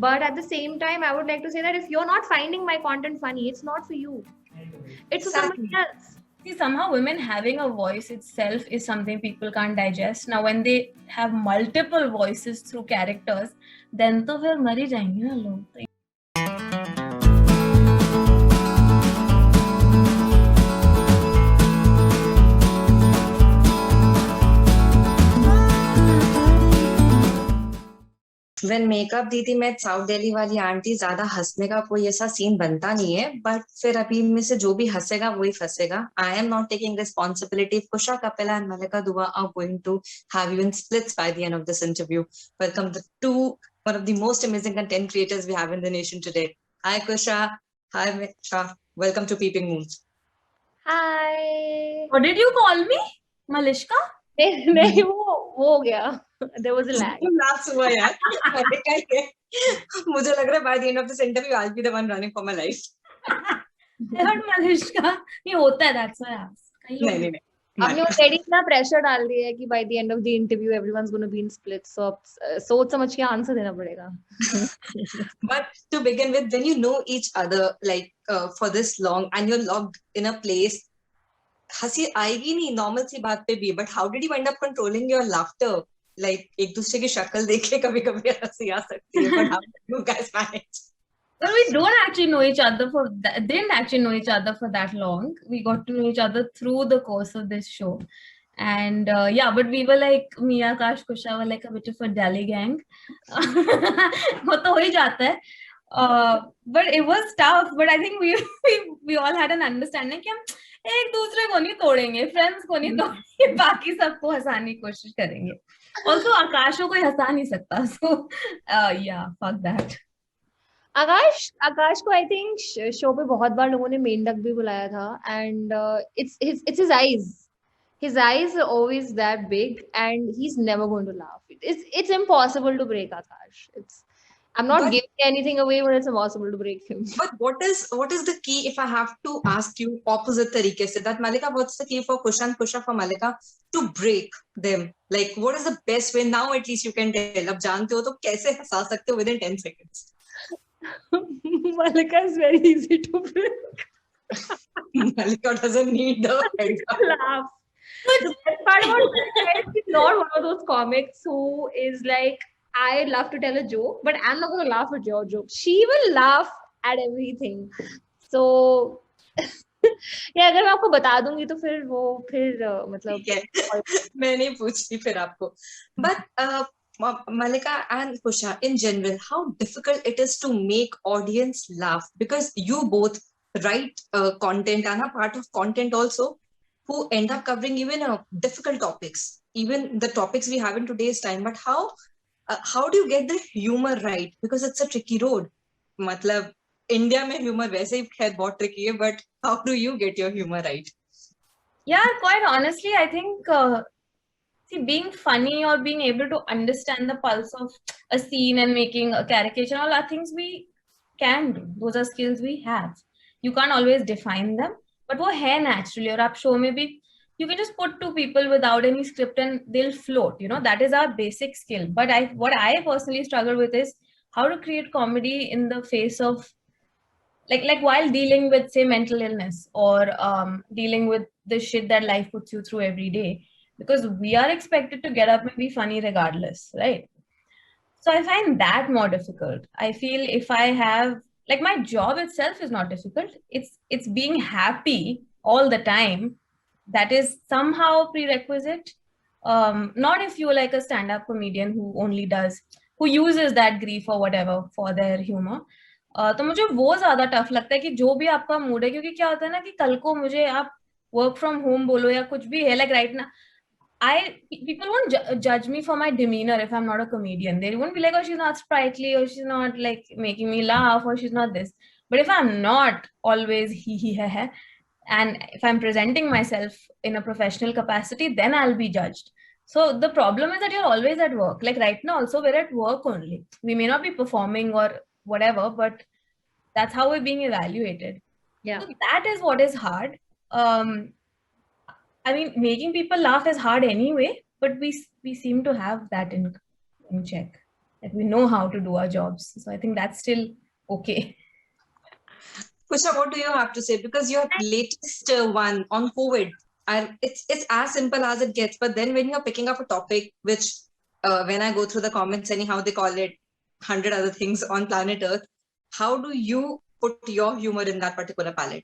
But at the same time, I would like to say that if you're not finding my content funny, it's not for you. It's for somebody Exactly. else. See, somehow women having a voice itself is something people can't digest. Now, when they have multiple voices through characters, then तो फिर मर ही जाएंगे ना लोग. When makeup दी थी मैं south Delhi वाली aunty, ज्यादा हंसने का कोई ऐसा सीन बनता नहीं है, बट फिर अभी में से जो भी हंसेगा वही फंसेगा. I am not taking responsibility. Kusha, Kapila and Malika Dua are going to have you in splits by the end of this interview. Welcome the one of the most amazing content creators we have in the nation today. Hi Kusha. Hi Malika. Welcome to Peeping Moons. Hi. What did you call me? Malishka? नहीं वो हो गया. There was a lag. Laughs हुआ यार. Malika ये मुझे लग रहा है by the end of this interview I'll be the one running for my life. I heard Malishka. ये होता है, that's why I asked. नहीं. आपने already इतना pressure डाल दिया है कि by the end of the interview everyone's going to be in splits. So सोच समझ के आंसर देना पड़ेगा. But to begin with, when you know each other like for this long and you're locked in a place, हंसी आएगी नहीं normal सी बात पे भी. But how did you end up controlling your laughter? Like एक दूसरे की शक्ल देख के कभी-कभी हंसी आ सकती है. But how did you guys manage? Well, we don't actually know each other didn't actually know each other for that long. We got to know each other through the course of this show. And yeah, but we were like, Mia, Akash, Kusha were like a bit of a Delhi gang. वो तो हो ही जाता है. But it was tough. But I think we all had an understanding कि हम एक दूसरे को नहीं तोड़ेंगे, friends को नहीं तोड़ेंगे, बाकी सबको हंसाने की कोशिश करेंगे. Also, आकाश को कोई हंसा नहीं सकता. So yeah, fuck that. आकाश को आई थिंक शो पे बहुत बार लोगों ने मेंढक भी बुलाया था. And it's his eyes are always that big and he's never going to laugh. It's impossible to break Akash. I'm not giving anything away, but it's impossible to break him. But what is the key, if I have to ask you opposite तरीके से, that Malika, what's the key for Kusha and Kusha for Malika to break them? Like what is the best way? Now at least you can tell. अब जानते हो तो कैसे हंसा सकते हो within 10 seconds? Malika is very easy to break. Malika doesn't need the laugh. The best part about Malika is she's not one of those comics who is like, I love to tell a joke, but I'm not going to laugh at your joke. She will laugh at everything. So yeah, अगर मैं आपको बता दूंगी तो फिर मतलब मैं नहीं पूछती फिर आपको. But Malika and Kusha, in general, how difficult it is to make audience laugh, because you both write content and are part of content also, who end up covering even difficult topics, even the topics we have in today's time. But how do you get the humor right? Because it's a tricky road. मतलब India में humor वैसे ही खैर बहुत tricky है, but how do you get your humor right? Yeah, quite honestly, I think being funny or being able to understand the pulse of a scene and making a caricature, all are things we can do. Those are skills we have. You can't always define them, but वो है naturally. और आप show में भी you can just put two people without any script and they'll float. You know, that is our basic skill. But what I personally struggle with is how to create comedy in the face of like while dealing with, say, mental illness or dealing with the shit that life puts you through every day. Because we are expected to get up and be funny regardless, right? So I find that more difficult. I feel if I have, like, my job itself is not difficult. It's being happy all the time that is somehow prerequisite. Not if you're like a stand-up comedian who uses that grief or whatever for their humor. तो मुझे वो ज्यादा tough लगता है कि जो भी आपका मूड है, क्योंकि क्या होता है ना कि कल को मुझे आप वर्क फ्रॉम होम बोलो या कुछ भी है, like right now, people won't judge me for my demeanor if I'm not a comedian. They won't be like, oh, she's not sprightly, or she's not like making me laugh, or she's not this. But if I'm not always he, and if I'm presenting myself in a professional capacity, then I'll be judged. So the problem is that you're always at work. Like right now also, we're at work only. We may not be performing or whatever, but that's how we're being evaluated. Yeah. So that is what is hard. I mean, making people laugh is hard anyway, but we seem to have that in check. Like we know how to do our jobs. So I think that's still okay. Kusha, what do you have to say? Because your latest one on COVID, it's as simple as it gets. But then when you're picking up a topic, which when I go through the comments, anyhow they call it 100 other things on planet Earth, how do you put your humor in that particular palette?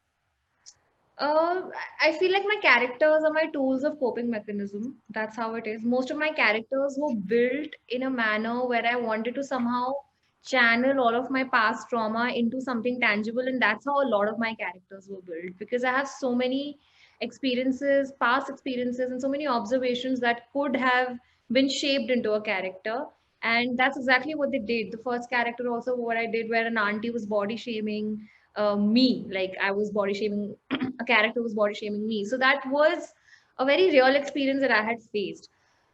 I feel like my characters are my tools of coping mechanism. That's how it is. Most of my characters were built in a manner where I wanted to somehow channel all of my past trauma into something tangible, and that's how a lot of my characters were built, because I have so many experiences, past experiences, and so many observations that could have been shaped into a character. And that's exactly what they did. The first character also, what I did, where an auntie was body shaming me, like I was body shaming a character was body shaming me. So that was a very real experience that I had faced.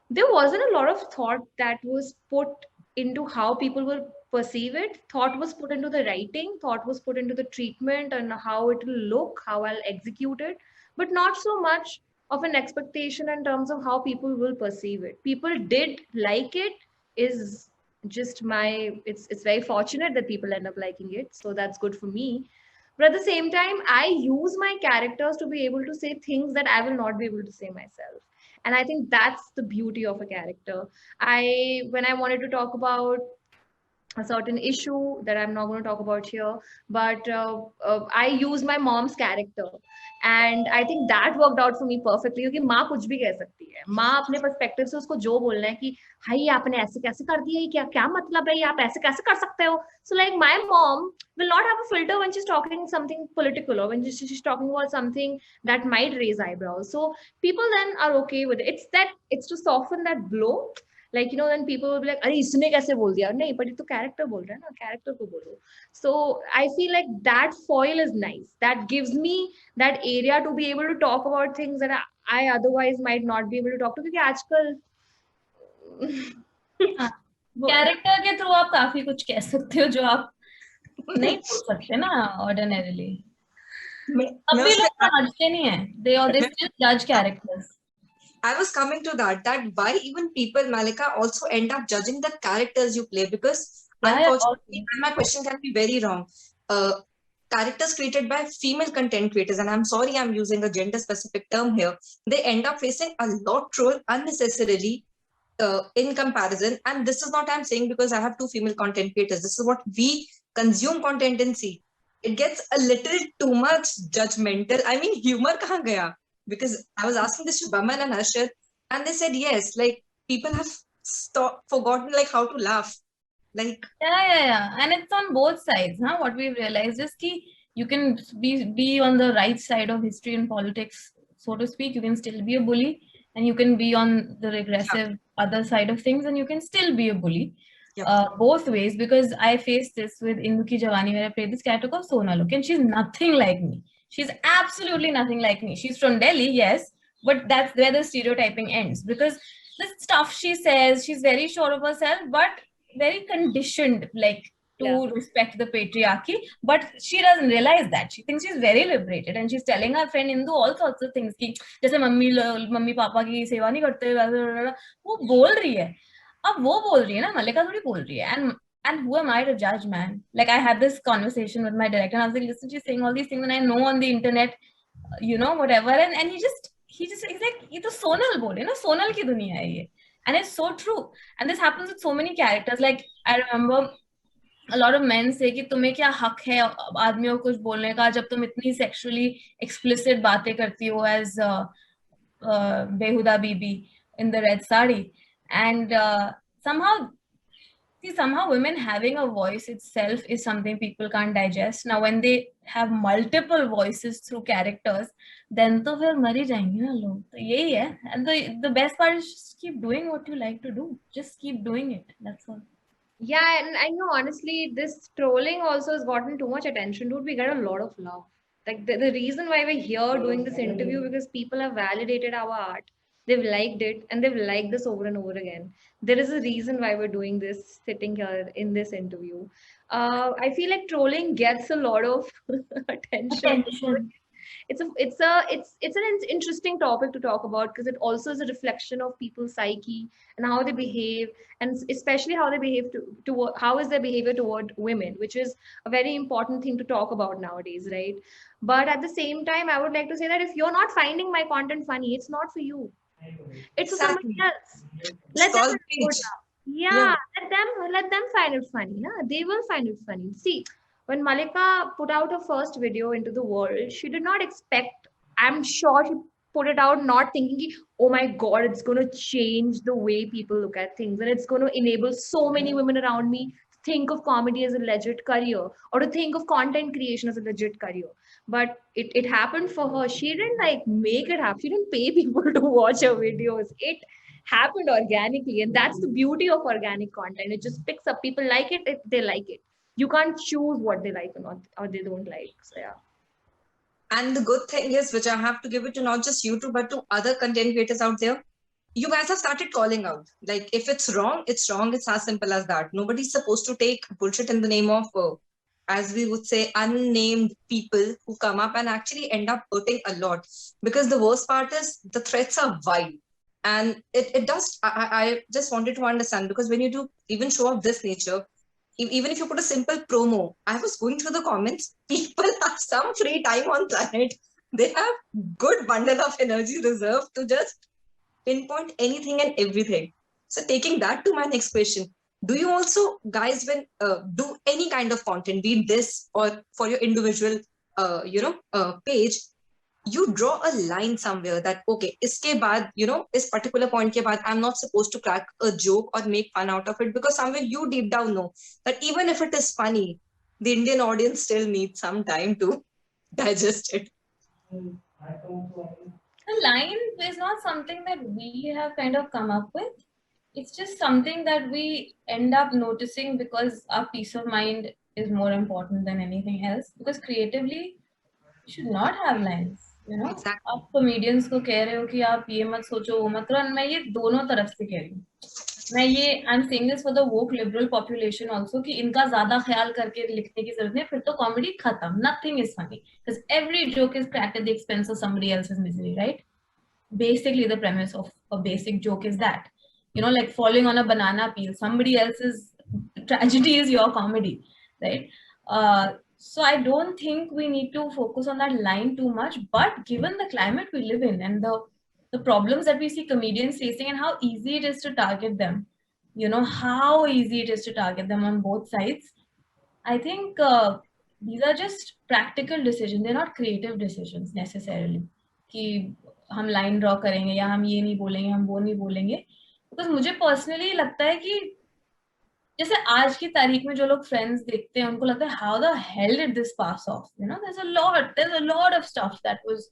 There wasn't a lot of thought that was put into how people will perceive it. Thought was put into the writing, thought was put into the treatment and how it will look, how I'll execute it, but not so much of an expectation in terms of how people will perceive it. People did like it, is just my, it's very fortunate that people end up liking it. So that's good for me. But at the same time, I use my characters to be able to say things that I will not be able to say myself. And I think that's the beauty of a character. When I wanted to talk about a certain issue that I'm not going to talk about here, but I use my mom's character, and I think that worked out for me perfectly. क्योंकि माँ कुछ भी कह सकती है, माँ अपने perspective से उसको जो बोलना है कि भाई आपने ऐसे कैसे कर दिया, क्या क्या मतलब है, आप ऐसे कैसे कर सकते हो. So like my mom will not have a filter when she's talking something political, or when she's talking about something that might raise eyebrows. So people then are okay with it. It's to soften that blow. Like, you know, then people will be like, अरे इसने कैसे बोल दिया, नहीं, but ये तो character बोल रहा है ना, character को बोलो. So I feel like that foil is nice. That gives me that area to be able to talk about things that I otherwise might not be able to talk to, क्योंकि आजकल character के through आप काफी कुछ कह सकते हो जो आप नहीं बोल सकते ना ऑर्डिनरीली. अभी लोग समझते नहीं है. They still judge characters. I was coming to that why even people, Malika, also end up judging the characters you play, because unfortunately, and my question can be very wrong. Characters created by female content creators, and I'm sorry I'm using a gender specific term here, they end up facing a lot troll unnecessarily in comparison. And this is not I'm saying because I have two female content creators. This is what we consume content and see. It gets a little too much judgmental. I mean, humor kahan gaya? Because I was asking this to Baman and Harshad, and they said yes, like people have forgotten like how to laugh. Like yeah, and it's on both sides. Huh? What we've realized is that you can be on the right side of history and politics, so to speak. You can still be a bully, and you can be on the regressive other side of things, and you can still be a bully. Both ways, because I faced this with Indu Ki Jawani, where I played this character called Sonaluk, and she's nothing like me. She's absolutely nothing like me. She's from Delhi, yes, but that's where the stereotyping ends, because the stuff she says, she's very sure of herself, but very conditioned, like to respect the patriarchy. But she doesn't realize that. She thinks she's very liberated, and she's telling her friend Indu all sorts of things. Ki, जैसे mummy papa की सेवा नहीं करते, वो बोल रही है. अब वो बोल रही है ना, मल्लिका थोड़ी बोल रही है. And who am I to judge, man? Like, I had this conversation with my director, and I was like, listen, she's saying all these things, and I know on the internet, you know, whatever. And he's like, ये तो सोनल बोले ना, सोनल की दुनिया है ये. And it's so true. And this happens with so many characters. Like, I remember a lot of men say कि तुम्हें क्या हक है आदमियों को कुछ बोलने का जब तुम इतनी sexually explicit बातें करती हो as Behuda Bibi in the red sari. And somehow women having a voice itself is something people can't digest. Now when they have multiple voices through characters, then तो फिर मर ही जाएंगे ना लोग. तो यही है. And the best part is just keep doing what you like to do. Just keep doing it. That's all. Yeah, and I know honestly, this trolling also has gotten too much attention. Dude, we get a lot of love. Like the reason why we're here doing this interview, because people have validated our art. They've liked it, and they've liked this over and over again. There is a reason why we're doing this, sitting here in this interview. I feel like trolling gets a lot of attention. it's an interesting topic to talk about, because it also is a reflection of people's psyche and how they behave, and especially how they behave to how is their behavior toward women, which is a very important thing to talk about nowadays, right? But at the same time, I would like to say that if you're not finding my content funny, it's not for you. It's for somebody Exactly. else. It's Let them called go cringe. now. Yeah. Yeah, let them find it funny. Na? They will find it funny. See, when Malika put out her first video into the world, she did not expect. I'm sure she put it out not thinking, oh my God, it's going to change the way people look at things, and it's going to enable so many women around me to think of comedy as a legit career, or to think of content creation as a legit career. But it happened for her. She didn't like make it happen. She didn't pay people to watch her videos. It happened organically, and that's the beauty of organic content. It just picks up. People like it if they like it. You can't choose what they like or not, or they don't like. So yeah. And the good thing is, which I have to give it to not just you two, but to other content creators out there, you guys have started calling out. Like, if it's wrong, it's wrong. It's as simple as that. Nobody's supposed to take bullshit in the name of, as we would say, unnamed people who come up and actually end up hurting a lot. Because the worst part is the threats are wild. And it does, I just wanted to understand, because when you do even show of this nature, even if you put a simple promo, I was going through the comments, people have some free time on planet. They have good bundle of energy reserved to just pinpoint anything and everything. So taking that to my next question, do you also guys, when do any kind of content, be it this or for your individual page, you draw a line somewhere that, okay, iske baad, this particular point ke baad, I'm not supposed to crack a joke or make fun out of it, because somewhere you deep down know that even if it is funny, the Indian audience still needs some time to digest it. The line is not something that we have kind of come up with. It's just something that we end up noticing because our peace of mind is more important than anything else. Because creatively, you should not have lines. You know, Exactly. आप comedians को कह रहे हो कि आप ये मत सोचो वो मत करो, and मैं ये दोनों तरफ से कह रही हूँ. मैं ये I'm saying this for the woke liberal population also, कि इनका ज्यादा ख्याल करके लिखने की जरूरत नहीं, फिर तो कॉमेडी खत्म. Nothing is funny because every joke is cracked at the expense of somebody else's misery, right? Basically, the premise of a basic joke is that, like falling on a banana peel, somebody else's tragedy is your comedy, right? So I don't think we need to focus on that line too much, but given the climate we live in and the problems that we see comedians facing and how easy it is to target them, how easy it is to target them on both sides, I think these are just practical decisions. They're not creative decisions necessarily. कि हम line draw करेंगे या हम ये नहीं बोलेंगे, हम वो नहीं बोलेंगे. बिकॉज मुझे पर्सनली लगता है कि जैसे आज की तारीख में जो लोग फ्रेंड्स देखते हैं उनको लगता है how the hell did this pass of, there's a lot of stuff that was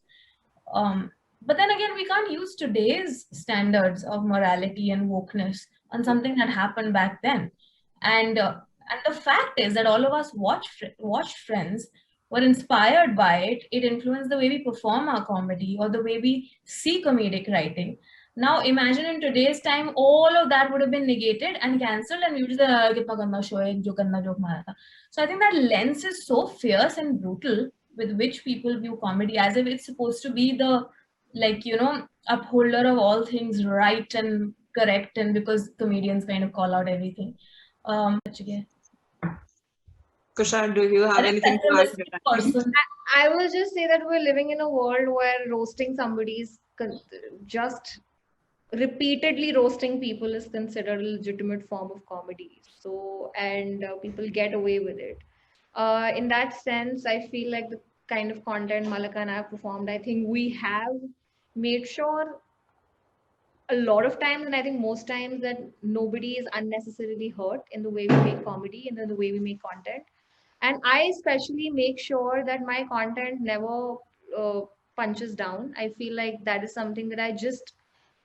but then again we can't use today's standards of morality and wokeness on something that happened back then. And the fact is that all of us watched Friends, were inspired by it. It influenced the way we perform our comedy or the way we see comedic writing. Now imagine in today's time, all of that would have been negated and cancelled, and we would just kitna ganda show hai, jo ganda joke mara tha. So I think that lens is so fierce and brutal with which people view comedy, as if it's supposed to be the upholder of all things right and correct, and because comedians kind of call out everything. Kushal, do you have anything to add to that? Person. I will just say that we're living in a world where roasting somebody's just repeatedly roasting people is considered a legitimate form of comedy. So, and people get away with it. In that sense, I feel like the kind of content Malika and I have performed, I think we have made sure a lot of times, and I think most times, that nobody is unnecessarily hurt in the way we make comedy and in the way we make content. And I especially make sure that my content never punches down. I feel like that is something that I just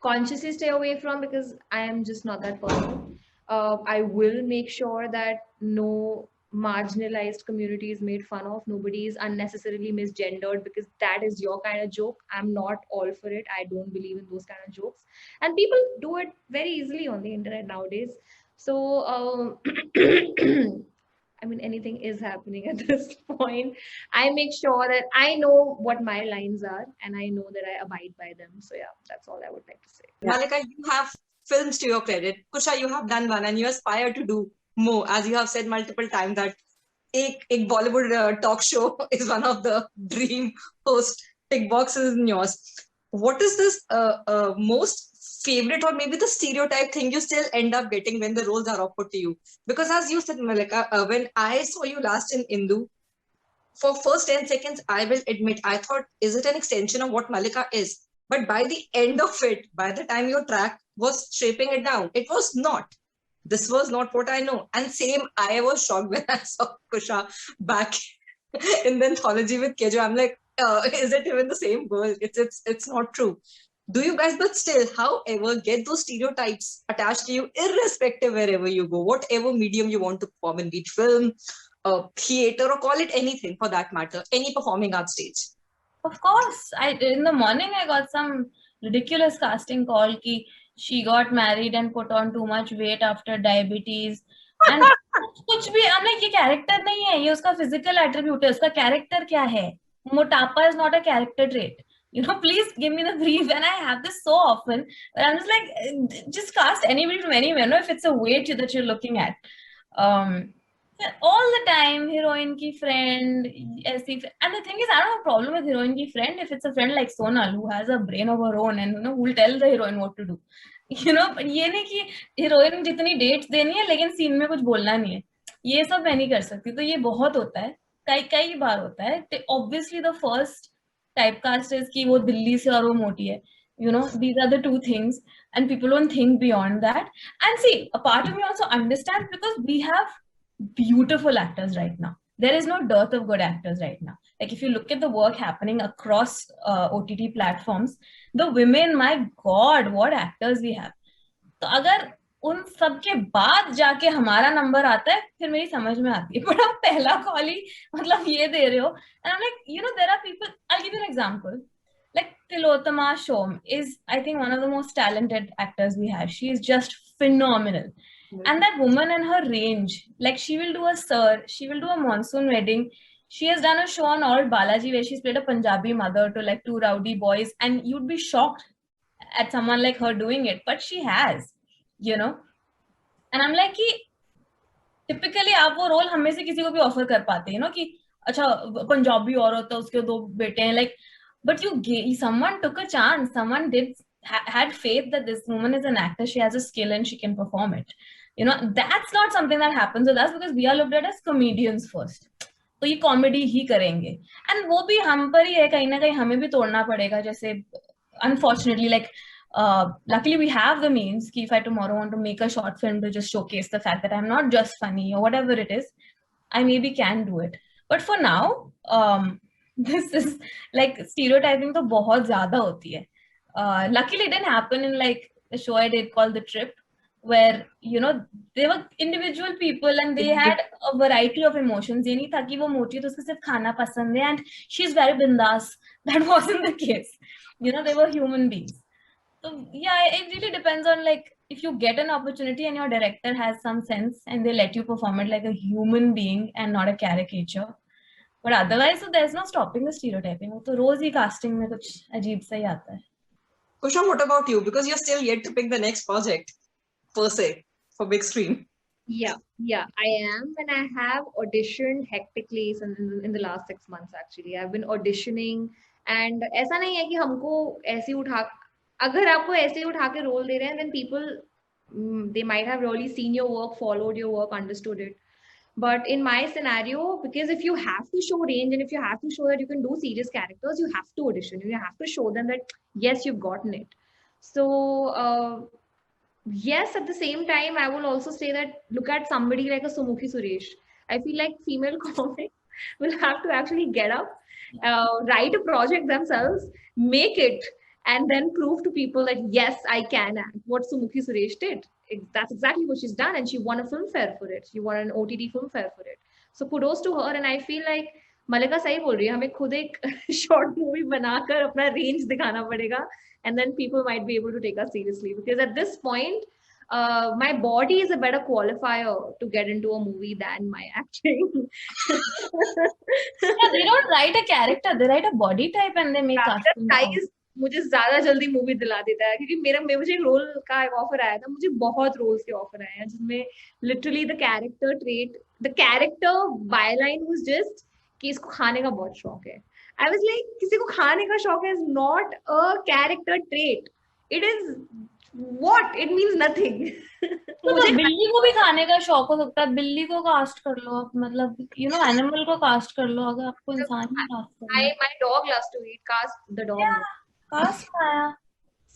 consciously stay away from, because I am just not that person. I will make sure that no marginalized community is made fun of. Nobody is unnecessarily misgendered, because that is your kind of joke. I'm not all for it. I don't believe in those kind of jokes. And people do it very easily on the internet nowadays. So, I mean, anything is happening at this point, I make sure that I know what my lines are and I know that I abide by them. So yeah, that's all I would like to say. Malika, you have films to your credit. Kusha, you have done one and you aspire to do more. As you have said multiple times that एक Bollywood talk show is one of the dream host tick boxes in yours. What is this most favorite or maybe the stereotype thing you still end up getting when the roles are offered to you? Because as you said, Malika, when I saw you last in Indu, for first 10 seconds, I will admit, I thought, is it an extension of what Malika is? But by the end of it, by the time your track was shaping it down, it was not. This was not what I know. And same, I was shocked when I saw Kusha back in the anthology with Kejo. I'm like, is it even the same girl? It's not true. Do you guys, but still, however, get those stereotypes attached to you, irrespective wherever you go, whatever medium you want to perform in, be it film, theater, or call it anything for that matter, any performing art stage? Of course, in the morning I got some ridiculous casting call ki she got married and put on too much weight after diabetes. And कुछ भी, I'm like, ये character नहीं है, ये उसका physical attribute है, उसका character क्या है? मोटापा is not a character trait. You know, please give me the brief. And I have this so often, but I'm just like, just cast anybody from anywhere. No, if it's a weight that you're looking at. All the time, heroine ki friend, ऐसी, and the thing is, I don't have a problem with heroine ki friend if it's a friend like Sonal who has a brain of her own and you know who will tell the heroine what to do. You know, but ये नहीं कि heroine जितनी dates देनी है लेकिन scene में कुछ बोलना नहीं है. ये सब मैं नहीं कर सकती. तो ये बहुत होता है. कई बार होता है. Obviously, the first typecast is कि वो दिल्ली से और वो मोटी है. You know, these are the two things, and people don't think beyond that. And see, a part of me also understands because we have beautiful actors right now. There is no dearth of good actors right now. Like if you look at the work happening across OTT platforms, the women, my God, what actors we have. तो अगर उन सब के बाद जाके हमारा number आता है फिर मेरी समझ में आती है पर आप पहला कॉल ही मतलब ये दे रहे हो. And I'm like, you know, there are people, I'll give you an example. Like Tilotama Shom is, I think, one of the most talented actors we have. She is just phenomenal. And that woman and her range, like she will do a Sir, she will do a Monsoon Wedding. She has done a show on Old Balaji where she's played a Punjabi mother to like two rowdy boys, and you'd be shocked at someone like her doing it, but she has, you know. And I'm like, कि typically आप वो role हमें से किसी को भी offer कर पाते हैं, you know, कि अच्छा पंजाबी औरत है उसके दो बेटे हैं, like, but someone took a chance, someone had faith that this woman is an actor, she has a skill and she can perform it. You know, that's not something that happens with us because we are looked at as comedians first. तो ये comedy ही करेंगे and वो भी हम पर ही है, कहीं ना कहीं हमें भी तोड़ना पड़ेगा. जैसे unfortunately, like luckily we have the means कि if I tomorrow want to make a short film to just showcase the fact that I'm not just funny or whatever it is, I maybe can do it. But for now, this is like stereotyping तो बहुत ज्यादा होती है. Luckily it didn't happen in like a show I did called The Trip, where, you know, they were individual people and they had a variety of emotions. ये नहीं था कि वो मोटी है तो उसको सिर्फ खाना पसंद है and she's very bindas. That wasn't the case. You know, they were human beings. So yeah, it really depends on like if you get an opportunity and your director has some sense and they let you perform it like a human being and not a caricature. But otherwise, so there's no stopping the stereotyping. वो तो रोज ही casting में कुछ अजीब सा ही आता है. Kusha, what about you? Because you're still yet to pick the next project, per se, for big screen. Yeah, I am, and I have auditioned hectically in the last 6 months. Actually, I've been auditioning, and ऐसा नहीं है कि हमको ऐसे उठा, अगर आपको ऐसे उठा के रोल दे रहे हैं, then people they might have really seen your work, followed your work, understood it. But in my scenario, because if you have to show range and if you have to show that you can do serious characters, you have to audition. You have to show them that yes, you've gotten it. So yes, at the same time, I will also say that look at somebody like a Sumukhi Suresh. I feel like female comics will have to actually get up, write a project themselves, make it, and then prove to people that yes, I can act. What Sumukhi Suresh did. That's exactly what she's done, and she won a Filmfare for it. She won an OTT Filmfare for it. So kudos to her, and I feel like Malika सही बोल रही है, हमें खुद एक short movie बनाकर अपना range दिखाना पड़ेगा, and then people might be able to take us seriously. Because at this point, my body is a better qualifier to get into a movie than my acting. Yeah, they don't write a character, they write a body type and they make casting out. Size मुझे ज्यादा जल्दी movie दिला देता है, क्योंकि मुझे एक role का एक ऑफर आया था, मुझे बहुत रोल्स के ऑफर आए हैं जिसमें literally the character byline was just कि इसको खाने का बहुत शौक है. आई वाज लाइक, किसी को खाने का शौक है is not a character trait, it is what, it means nothing. तो बिल्ली को भी खाने का शौक हो सकता है, बिल्ली को कास्ट कर लो आप, मतलब एनिमल को कास्ट कर लो, अगर आपको इंसान ही कास्ट करना है. my dog loves to eat, cast the dog. Yeah, cast खाया.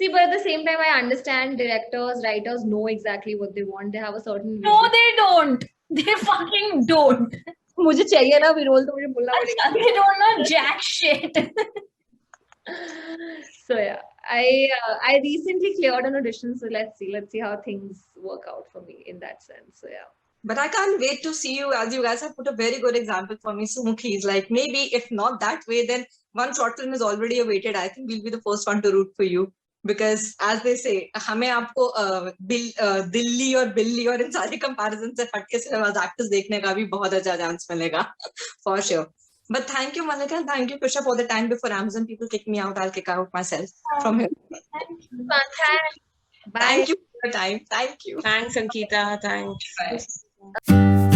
See, but at the same time, I understand directors, writers know exactly what they want. They have a certain No, vision. they don't. They fucking don't. मुझे चाहिए ना भी role, तो मुझे बोलना पड़ेगा. They don't know jack shit. So yeah, I recently cleared an audition, so let's see how things work out for me in that sense. So yeah. But I can't wait to see you, as you guys have put a very good example for me. Sumukhi is like, maybe if not that way, then one short film is already awaited. I think we'll be the first one to root for you. Because as they say, हमें आपको दिल्ली और बिल्ली और इन सारे comparison से हटके सिर्फ as actors देखने का भी बहुत अच्छा चांस मिलेगा, for sure. But thank you, Malika, and thank you, Kusha, for the time. Before Amazon people kick me out, I'll kick out myself from here. Thank you. Bye. Thank you for your time. Thank you. Thanks, Ankita. Thanks. Bye.